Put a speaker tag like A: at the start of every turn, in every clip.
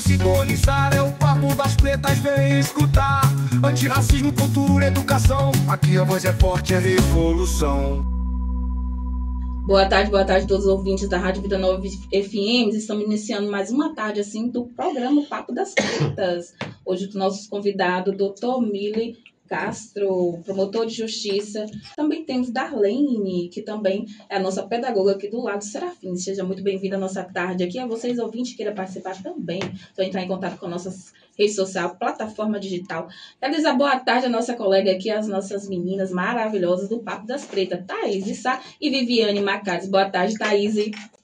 A: sintonizar, é o papo das pretas, vem escutar. Antirracismo, cultura, educação, aqui a voz é forte, é revolução.
B: Boa tarde a todos os ouvintes da Rádio Vida Nova FM. Estamos iniciando mais uma tarde assim do programa Papo das Pretas. Hoje o nosso convidado, Dr. Mili Castro, promotor de justiça. Também temos Darlene, que também é a nossa pedagoga aqui do lado do Serafim. Seja muito bem-vinda à nossa tarde aqui. A vocês, ouvintes, queiram participar também. Só entrar em contato com nossas redes sociais, plataforma digital. Quero dizer boa tarde à nossa colega aqui, as nossas meninas maravilhosas do Papo das Pretas, Thaís Sá e Viviane Macares. Boa tarde, Thaís.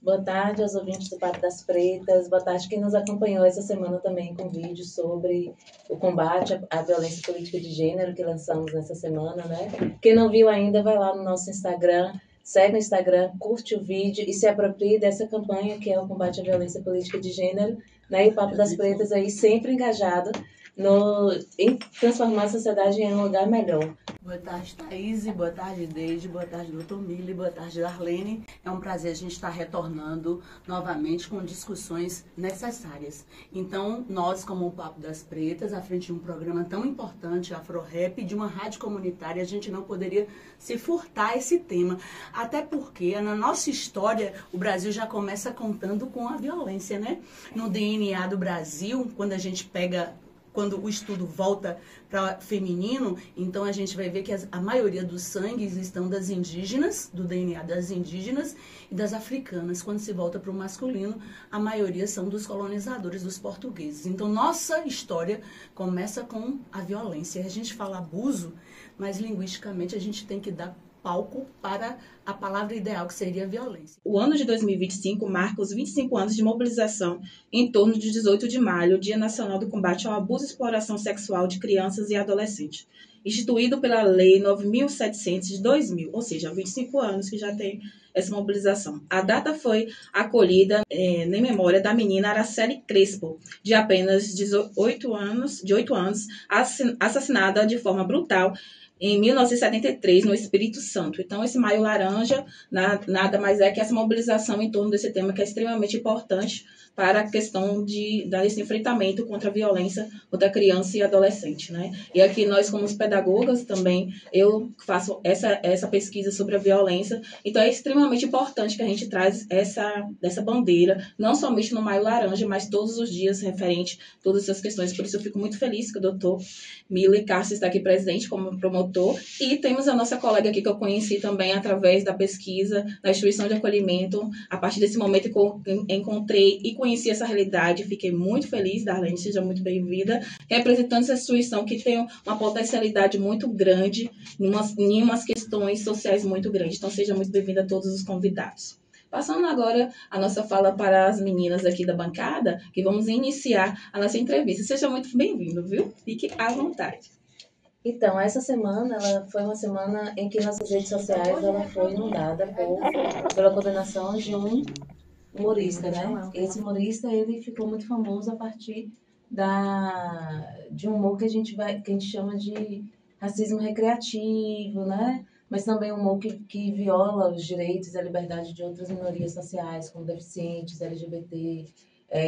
C: Boa tarde aos ouvintes do Papo das Pretas. Boa tarde quem nos acompanhou essa semana também com vídeo sobre o combate à violência política de gênero que lançamos nessa semana, né? Quem não viu ainda, vai lá no nosso Instagram, segue no Instagram, curte o vídeo e se aproprie dessa campanha que é o combate à violência política de gênero, né? E o Papo das Pretas aí sempre engajado em transformar a sociedade em um lugar melhor.
D: Boa tarde, Thaís. Boa tarde, Deide. Boa tarde, Dr. Mili. Boa tarde, Darlene. É um prazer a gente estar retornando novamente com discussões necessárias. Então, nós, como o Papo das Pretas, à frente de um programa tão importante, AfroRap, de uma rádio comunitária, a gente não poderia se furtar esse tema. Até porque, na nossa história, o Brasil já começa contando com a violência, né? No DNA do Brasil, quando o estudo volta para feminino, então a gente vai ver que a maioria dos sangues estão das indígenas, do DNA das indígenas e das africanas. Quando se volta para o masculino, a maioria são dos colonizadores, dos portugueses. Então, nossa história começa com a violência. A gente fala abuso, mas linguisticamente a gente tem que dar palco para a palavra ideal, que seria violência.
B: O ano de 2025 marca os 25 anos de mobilização em torno de 18 de maio, Dia Nacional do Combate ao Abuso e Exploração Sexual de Crianças e Adolescentes, instituído pela Lei 9.700 de 2000, ou seja, há 25 anos que já tem essa mobilização. A data foi acolhida em memória da menina Araceli Crespo, de apenas 8 anos, assassinada de forma brutal em 1973, no Espírito Santo. Então, esse Maio Laranja nada mais é que essa mobilização em torno desse tema que é extremamente importante para a questão desse enfrentamento contra a violência contra a criança e adolescente, né? E aqui nós, como pedagogas também, eu faço essa pesquisa sobre a violência, então é extremamente importante que a gente traz essa bandeira, não somente no Maio Laranja, mas todos os dias referente a todas essas questões. Por isso eu fico muito feliz que o doutor Mili Castro está aqui presente como promotor, e temos a nossa colega aqui que eu conheci também através da pesquisa da instituição de acolhimento. A partir desse momento que eu encontrei e conheci essa realidade, fiquei muito feliz. Darlene, seja muito bem-vinda, representando essa instituição que tem uma potencialidade muito grande em umas questões sociais muito grandes. Então, seja muito bem-vinda a todos os convidados. Passando agora a nossa fala para as meninas aqui da bancada, que vamos iniciar a nossa entrevista. Seja muito bem-vindo, viu? Fique à vontade.
C: Então, essa semana, ela foi uma semana em que nossas redes sociais ela foi inundada pela condenação de um humorista, né? Esse humorista, ele ficou muito famoso a partir de um humor que a gente chama de racismo recreativo, né? Mas também um humor que viola os direitos e a liberdade de outras minorias sociais, como deficientes, LGBT,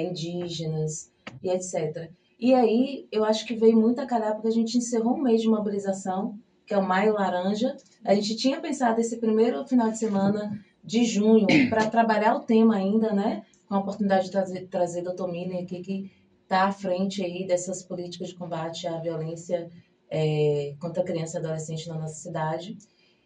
C: indígenas e etc. E aí, eu acho que veio muito a calhar porque a gente encerrou um mês de mobilização, que é o Maio Laranja. A gente tinha pensado esse primeiro final de semana de junho para trabalhar o tema ainda, né? Com a oportunidade de trazer o Dr. Mili aqui, que está à frente aí dessas políticas de combate à violência contra a criança e adolescente na nossa cidade.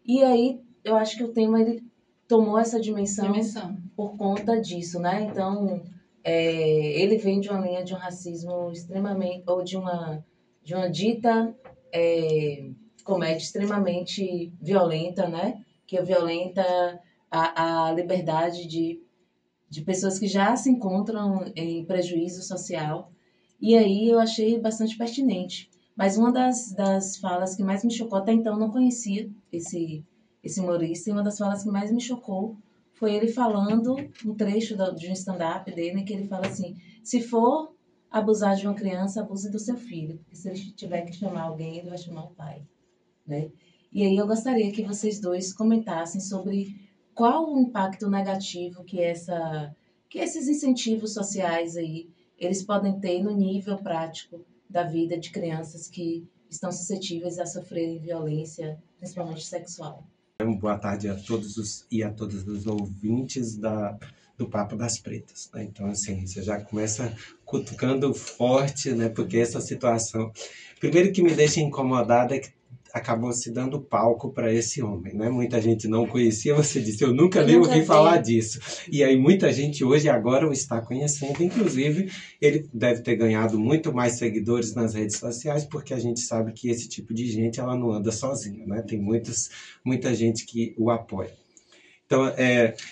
C: E aí, eu acho que o tema ele tomou essa dimensão por conta disso, né? Então, ele vem de uma linha de um racismo extremamente, ou de uma dita comédia extremamente violenta, né? Que violenta a liberdade de pessoas que já se encontram em prejuízo social. E aí eu achei bastante pertinente. Mas uma das falas que mais me chocou, até então eu não conhecia esse humorista, e uma das falas que mais me chocou foi ele falando um trecho de um stand-up dele, que ele fala assim: se for abusar de uma criança, abuse do seu filho, porque se ele tiver que chamar alguém, ele vai chamar o pai, né? E aí eu gostaria que vocês dois comentassem sobre qual o impacto negativo que esses incentivos sociais aí eles podem ter no nível prático da vida de crianças que estão suscetíveis a sofrerem violência, principalmente sexual.
E: Boa tarde a todos e a todas os ouvintes do Papo das Pretas, né? Então, assim, você já começa cutucando forte, né? Porque essa situação... Primeiro que me deixa incomodado é que acabou se dando palco para esse homem, né? Muita gente não conhecia, você disse, eu nunca nem ouvi falar disso. E aí muita gente hoje agora o está conhecendo, inclusive ele deve ter ganhado muito mais seguidores nas redes sociais, porque a gente sabe que esse tipo de gente, ela não anda sozinha, né? Tem muita gente que o apoia. Então,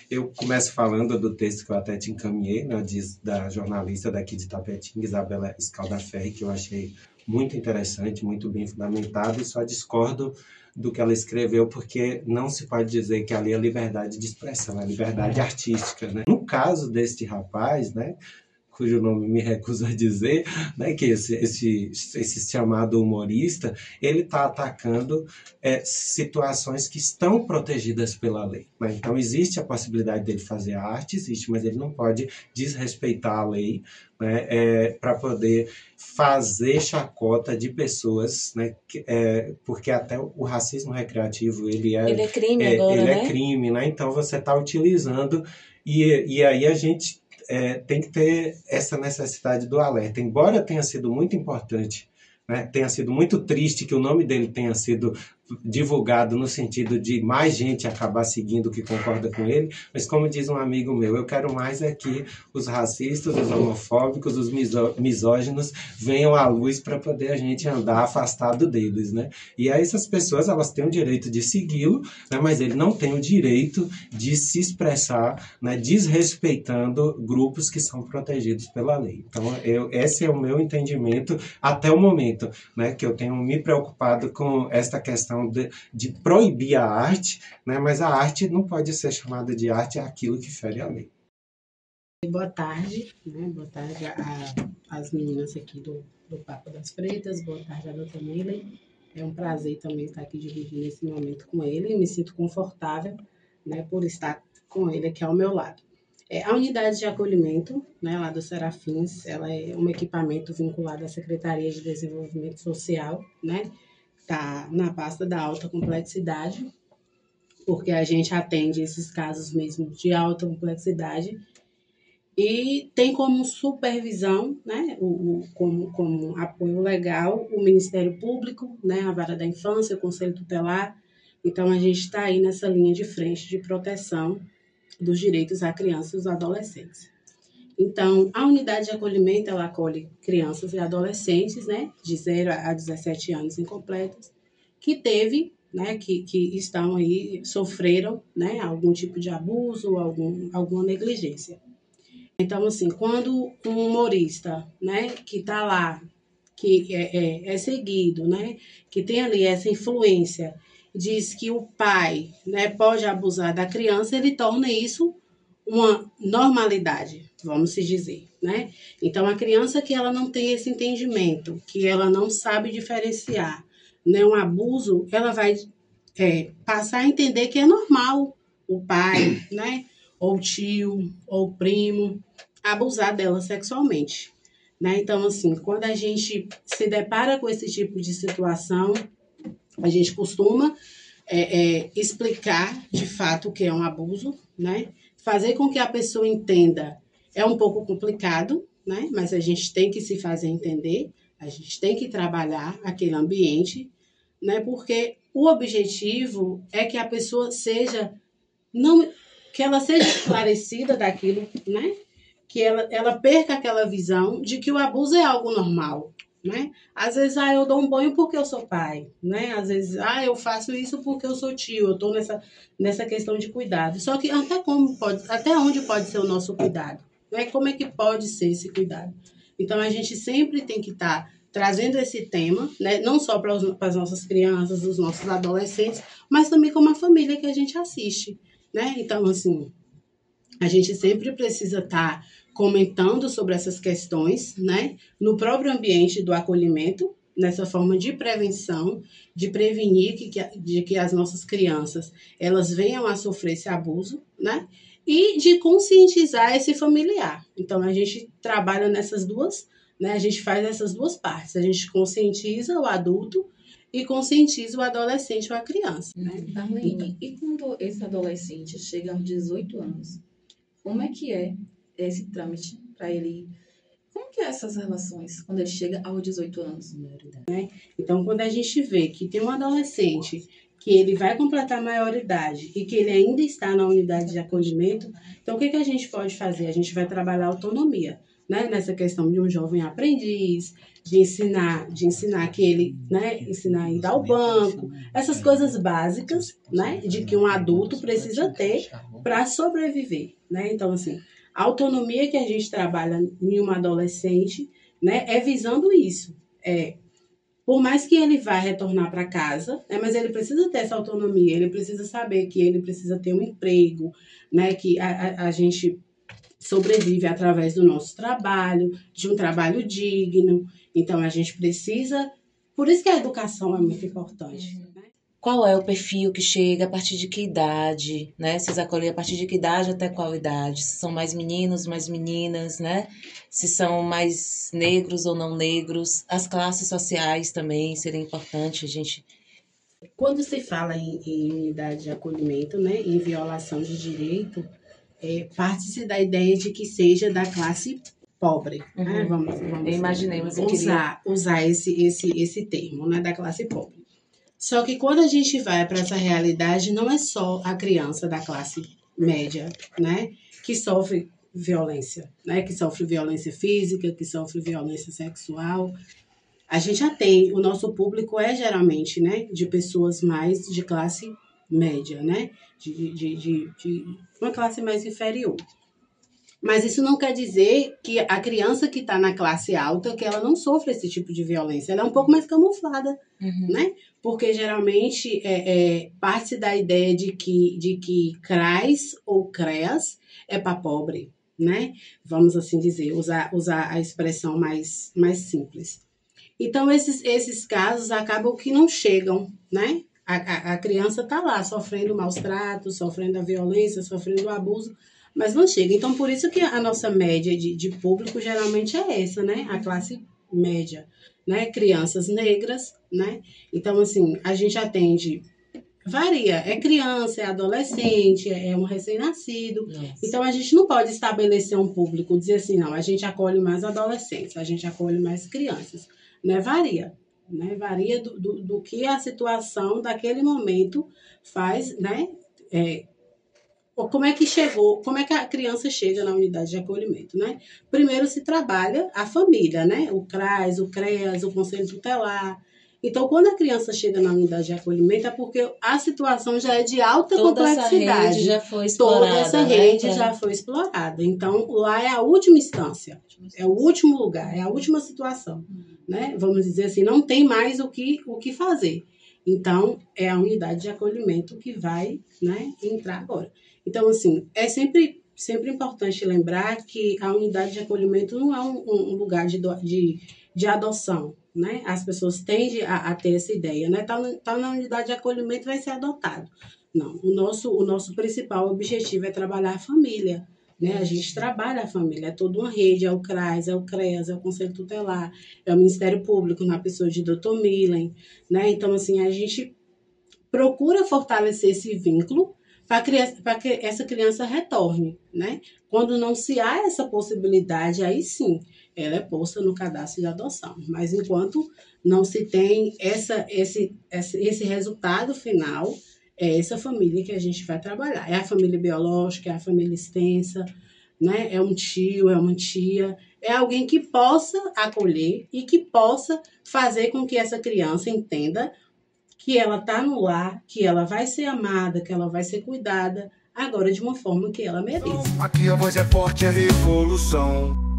E: eu começo falando do texto que eu até te encaminhei, né, da jornalista daqui de Tapetinga, Isabela Scaldaferri, que eu achei muito interessante, muito bem fundamentado, e só discordo do que ela escreveu, porque não se pode dizer que ali é liberdade de expressão, é liberdade artística, né? No caso deste rapaz, né, cujo nome me recuso a dizer, né, que esse chamado humorista, ele está atacando situações que estão protegidas pela lei, né? Então, existe a possibilidade dele fazer arte, existe, mas ele não pode desrespeitar a lei, né, para poder fazer chacota de pessoas, né, porque até o racismo recreativo, ele é crime agora, ele é crime, né? Então, você está utilizando, e aí a gente tem que ter essa necessidade do alerta. Embora tenha sido muito importante, né, tenha sido muito triste que o nome dele tenha sido divulgado no sentido de mais gente acabar seguindo que concorda com ele, mas como diz um amigo meu, eu quero mais é que os racistas, os homofóbicos, os misóginos venham à luz para poder a gente andar afastado deles, né? E aí essas pessoas, elas têm o direito de segui-lo, né, mas ele não tem o direito de se expressar, né, desrespeitando grupos que são protegidos pela lei. Então, esse é o meu entendimento até o momento, né, que eu tenho me preocupado com esta questão de proibir a arte, né? Mas a arte não pode ser chamada de arte, é aquilo que fere a lei.
F: Boa tarde, né? Boa tarde às meninas aqui do Papo das Pretas, boa tarde a doutora Miley. É um prazer também estar aqui dividindo esse momento com ele, me sinto confortável, né, por estar com ele aqui ao meu lado. A unidade de acolhimento, né, lá do Serafins, ela é um equipamento vinculado à Secretaria de Desenvolvimento Social, né? Está na pasta da alta complexidade, porque a gente atende esses casos mesmo de alta complexidade e tem como supervisão, né, como apoio legal, o Ministério Público, né, a Vara da Infância, o Conselho Tutelar. Então, a gente está aí nessa linha de frente de proteção dos direitos à criança e aos adolescentes. Então, a unidade de acolhimento, ela acolhe crianças e adolescentes, né, de 0 a 17 anos incompletos, que estão aí, sofreram, né, algum tipo de abuso, alguma negligência. Então, assim, quando um humorista, né, que está lá, que é seguido, né, que tem ali essa influência, diz que o pai, né, pode abusar da criança, ele torna isso uma normalidade, vamos se dizer, né? Então, a criança que ela não tem esse entendimento, que ela não sabe diferenciar, né, um abuso, ela vai passar a entender que é normal o pai, né, ou o tio, ou o primo, abusar dela sexualmente, né? Então, assim, quando a gente se depara com esse tipo de situação, a gente costuma explicar de fato o que é um abuso, né? Fazer com que a pessoa entenda é um pouco complicado, né? Mas a gente tem que se fazer entender, a gente tem que trabalhar aquele ambiente, né? Porque o objetivo é que a pessoa que ela seja esclarecida daquilo, né? Que ela perca aquela visão de que o abuso é algo normal, né? Às vezes, eu dou um banho porque eu sou pai, né? Às vezes, eu faço isso porque eu sou tio, eu estou nessa questão de cuidado. Só que até onde pode ser o nosso cuidado? Né? Como é que pode ser esse cuidado? Então, a gente sempre tem que estar trazendo esse tema, né? Não só para as nossas crianças, os nossos adolescentes, mas também como a família que a gente assiste, né? Então, assim, a gente sempre precisa estar comentando sobre essas questões, né, no próprio ambiente do acolhimento, nessa forma de prevenção, de prevenir que as nossas crianças elas venham a sofrer esse abuso, né, e de conscientizar esse familiar. Então, a gente trabalha nessas duas, né? A gente faz essas duas partes. A gente conscientiza o adulto e conscientiza o adolescente ou a criança, né?
B: Darlene, e quando esse adolescente chega aos 18 anos, como é que é esse trâmite para ele? Como que é essas relações quando ele chega aos 18 anos?
F: Então, quando a gente vê que tem um adolescente que ele vai completar a maioridade e que ele ainda está na unidade de acolhimento, então o que a gente pode fazer? A gente vai trabalhar a autonomia, né? Nessa questão de um jovem aprendiz, de ensinar que ele, né? Ensinar a ir ao banco, essas coisas básicas, né? De que um adulto precisa ter para sobreviver, né? Então, assim, a autonomia que a gente trabalha em um adolescente, né? É visando isso, por mais que ele vá retornar para casa, né, mas ele precisa ter essa autonomia, ele precisa saber que ele precisa ter um emprego, né, que a gente sobrevive através do nosso trabalho, de um trabalho digno. Então, a gente precisa... Por isso que a educação é muito importante. Né?
C: Qual é o perfil que chega, a partir de que idade, né? Vocês acolhem a partir de que idade até qual idade? Se são mais meninos, mais meninas, né? Se são mais negros ou não negros. As classes sociais também seria importante a gente...
F: Quando se fala em unidade de acolhimento, né, em violação de direito, parte-se da ideia de que seja da classe pobre. Né? Vamos
C: Eu imaginei, mas eu
F: usar esse termo, né, da classe pobre. Só que quando a gente vai para essa realidade, não é só a criança da classe média, né, que sofre violência, né, que sofre violência física, que sofre violência sexual. A gente atende, o nosso público é geralmente, né, de pessoas mais de classe média, né, de uma classe mais inferior. Mas isso não quer dizer que a criança que está na classe alta, que ela não sofre esse tipo de violência. Ela é um pouco mais camuflada, né? Porque geralmente parte da ideia de que CRAS ou CREAS é para pobre, né? Vamos assim dizer, usar a expressão mais simples. Então, esses casos acabam que não chegam, né? A criança está lá sofrendo maus tratos, sofrendo a violência, sofrendo o abuso, mas não chega. Então, por isso que a nossa média de público geralmente é essa, né? A classe média, né? Crianças negras, né? Então, assim, a gente atende... Varia, é criança, é adolescente, é um recém-nascido. Então, a gente não pode estabelecer um público, dizer assim, não, a gente acolhe mais adolescentes, a gente acolhe mais crianças. Né? Varia, né? Varia do que a situação daquele momento faz, né? Como é que chegou, como é que a criança chega na unidade de acolhimento, né? Primeiro se trabalha a família, né? O CRAS, o CREAS, o Conselho Tutelar. Então, quando a criança chega na unidade de acolhimento, é porque a situação já é de alta complexidade.
C: Toda essa rede já foi explorada.
F: Toda essa rede já foi explorada. Então, lá é a última instância, é o último lugar, é a última situação. Né? Vamos dizer assim, não tem mais o que fazer. Então, é a unidade de acolhimento que vai, né, entrar agora. Então, assim, é sempre importante lembrar que a unidade de acolhimento não é um lugar de adoção, né? As pessoas tendem a ter essa ideia, né? Tá na unidade de acolhimento, vai ser adotado. Não, o nosso principal objetivo é trabalhar a família, né? A gente trabalha a família, é toda uma rede, é o CRAS, é o CREAS, é o Conselho Tutelar, é o Ministério Público, na pessoa de Dr. Milen, né? Então, assim, a gente procura fortalecer esse vínculo para que essa criança retorne, né? Quando não se há essa possibilidade, aí sim, ela é posta no cadastro de adoção. Mas enquanto não se tem esse resultado final, é essa família que a gente vai trabalhar. É a família biológica, é a família extensa, né? É um tio, é uma tia, é alguém que possa acolher e que possa fazer com que essa criança entenda que ela está no lar, que ela vai ser amada, que ela vai ser cuidada, agora de uma forma que ela merece.
A: Aqui a voz é forte, é revolução.